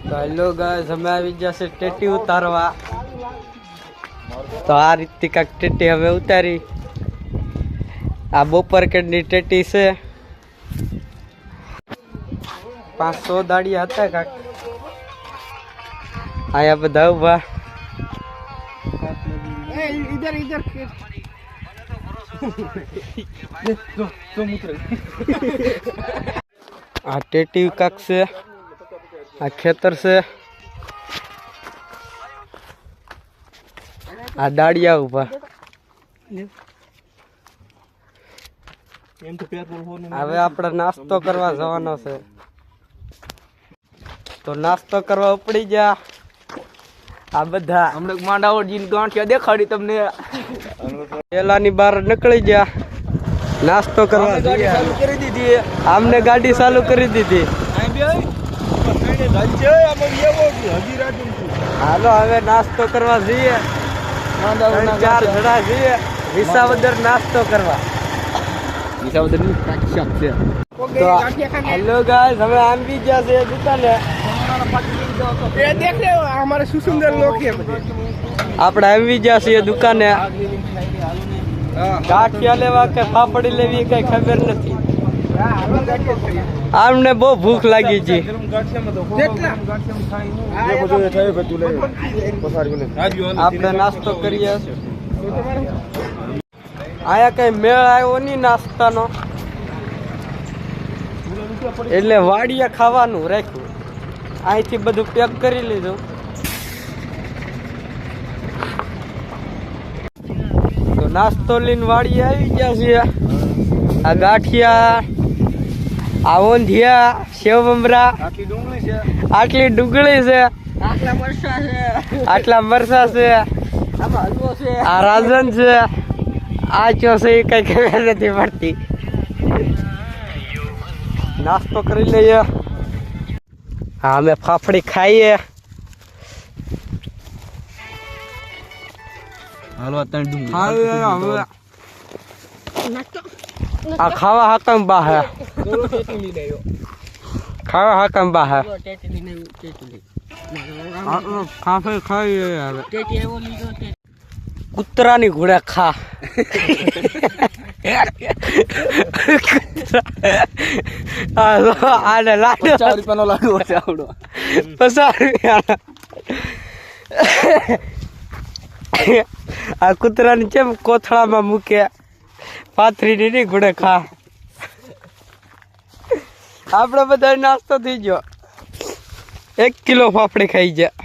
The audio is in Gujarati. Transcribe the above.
તો હેલો ગાઈસ, અમે આવી ગયા છે ટેટી ઉતારવા. તો આ રીતની કાંઈક ટેટી હવે ઉતારી. આ બપોર કેડની ટેટી છે. 500 દાડિયા હતા કાંક. આયા બધા ઉભા. આ ટેટી કાંક છે. આ ખેતર છે. આ દાડિયા ઉભા. હવે આપણે નાસ્તો કરવા જવાનો છે. તો નાસ્તો કરવા ઉપડી જા. આ બધા હમણાં માંડાવરજીની ગાંઠિયા દેખાડી તમને. પેલાની બહાર નીકળી જા. નાસ્તો કરવા ચાલુ કરી દીધી. આમને ગાડી ચાલુ કરી દીધી. હાલો હવે નાસ્તો કરવા જઈએ. 4 જણા જઈએ વિસાવદર નાસ્તો કરવા. તો હેલો ગાઈસ, હવે આવી ગયા છે દુકાને. हमारे सुंदर लोग આપણે આવી ગયા છીએ દુકાને. ગાંઠિયા લેવા કે પાપડી લેવી કઈ ખબર નથી. આમને બહુ ભૂખ લાગી છે. આપણે નાસ્તો કરીએ. આયા કઈ મેળ આવ્યો નહીં નાસ્તાનો, એટલે વાડીએ ખાવાનું રાખ્યું. અહીંથી બધું પેક કરી લીધું. તો નાસ્તો લઈને વાડીએ આવી ગયા છીએ. આ ગાંઠિયા, આ ઊંધિયા, સેવ મમરા, આટલી ડુંગળી છે, આટલા મરચા છે, આ રાજન છે, આ ચો છે એ કઈ ખબર નથી પડતી. નાસ્તો કરી લઈએ. હા, અમે ફાફડી ખાઈએ. આ ખાવા હાકમ બાહે. ખાવા હાકમ બાહે. ફાફડી ખાઈએ. કૂતરાની ઘોડે ખા. આને લાડુ 50 રૂપિયાનો લાડુ છે આવડો. 50 રૂપિયા. આ કૂતરાની જેમ કોથળામાં મૂકે. પાથરીની ની ઘોડે ખા. આપણે બધા નાસ્તો થઈ ગયો. 1 કિલો ફાફડી ખાઈ ગયા.